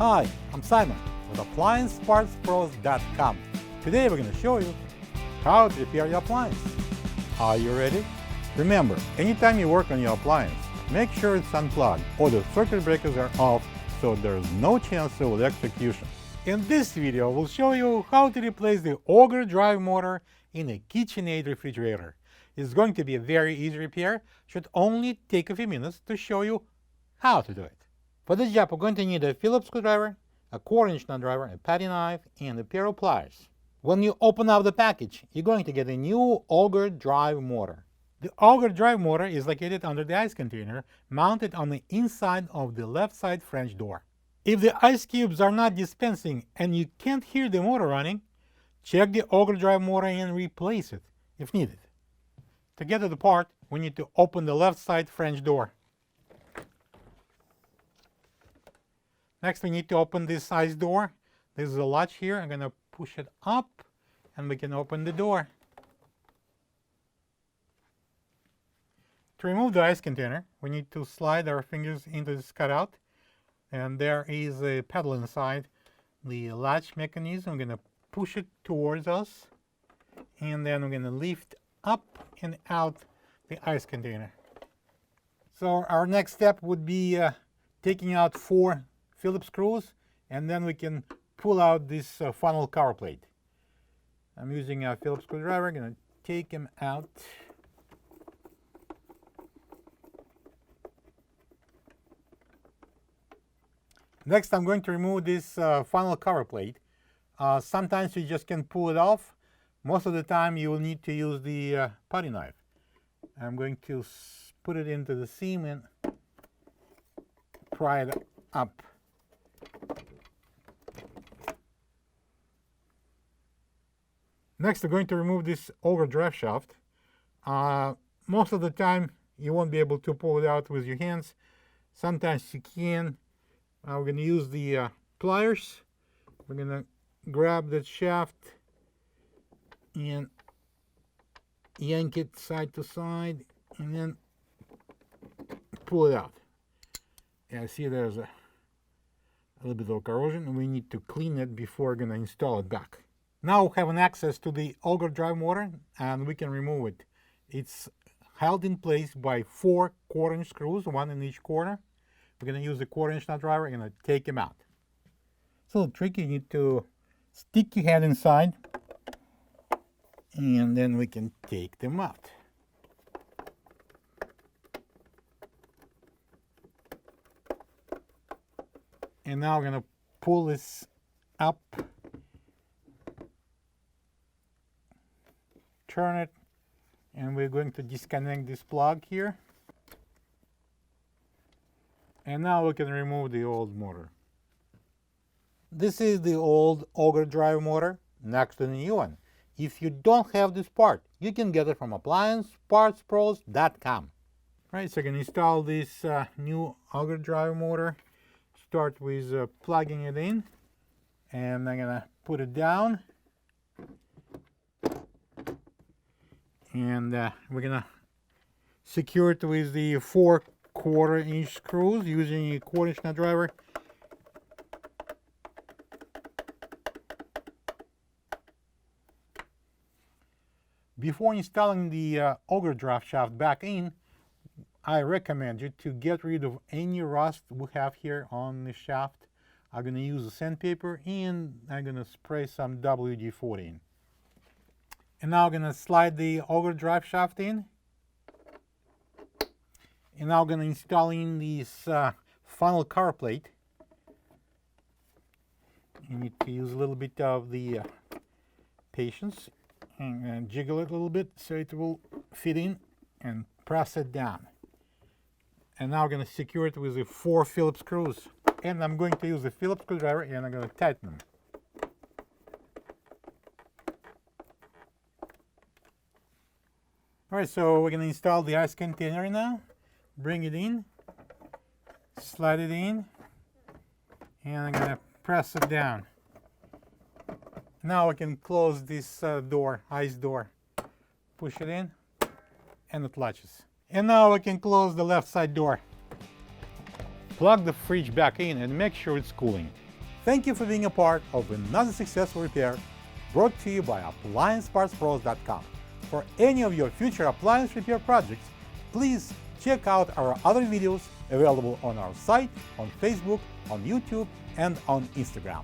Hi, I'm Simon with AppliancePartsPros.com. Today we're going to show you how to repair your appliance. Are you ready? Remember, anytime you work on your appliance, make sure it's unplugged or the circuit breakers are off so there's no chance of electrocution. In this video, we'll show you how to replace the Auger drive motor in a KitchenAid refrigerator. It's going to be a very easy repair. Should only take a few minutes to show you how to do it. For this job, we're going to need a Phillip screwdriver, a 1/4-inch nutdriver, a putty knife, and a pair of pliers. When you open up the package, you're going to get a new Auger drive motor. The Auger drive motor is located under the ice container, mounted on the inside of the left side French door. If the ice cubes are not dispensing and you can't hear the motor running, check the Auger drive motor and replace it if needed. To get it apart, we need to open the left side French door. Next, we need to open this ice door. This is a latch here. I'm going to push it up and we can open the door. To remove the ice container, we need to slide our fingers into this cutout. And there is a pedal inside the latch mechanism. I'm going to push it towards us. And then we're going to lift up and out the ice container. So our next step would be taking out 4 Phillip screws, and then we can pull out this funnel cover plate. I'm using a Phillip screwdriver. I'm going to take him out. Next, I'm going to remove this funnel cover plate. Sometimes you just can pull it off. Most of the time, you will need to use the putty knife. I'm going to put it into the seam and pry it up. Next, we're going to remove this Auger drive shaft. Most of the time, you won't be able to pull it out with your hands. Sometimes you can. We're going to use the pliers. We're going to grab that shaft and yank it side to side and then pull it out. Yeah, see there's a little bit of corrosion and we need to clean it before we're going to install it back. Now we have an access to the Auger drive motor and we can remove it. It's held in place by 4 1/4-inch screws, 1 in each corner. We're going to use the 1/4-inch nutdriver. We're going to take them out. It's a little tricky. You need to stick your head inside and then we can take them out. And now we're going to pull this up, turn it, and we're going to disconnect this plug here. And now we can remove the old motor. This is the old Auger drive motor next to the new one. If you don't have this part, you can get it from AppliancePartsPros.com. Right, so I can install this new Auger drive motor. Start with plugging it in, and I'm gonna put it down, and we're gonna secure it with the 4 1/4-inch screws using a 1/4-inch nutdriver. Before installing the Auger drive shaft back in, I recommend you to get rid of any rust we have here on the shaft. I'm going to use a sandpaper and I'm going to spray some WD-40 in. And now I'm going to slide the Auger drive shaft in. And now I'm going to install in this funnel cover plate. You need to use a little bit of the patience and jiggle it a little bit so it will fit in and press it down. And now I'm going to secure it with the 4 Phillip screws. And I'm going to use the Phillip screwdriver and I'm going to tighten them. Alright, so we're going to install the ice container now. Bring it in, slide it in, and I'm going to press it down. Now I can close this door, ice door. Push it in, and it latches. And now I can close the left side door. Plug the fridge back in and make sure it's cooling. Thank you for being a part of another successful repair brought to you by AppliancePartsPros.com. For any of your future appliance repair projects, please check out our other videos available on our site, on Facebook, on YouTube, and on Instagram.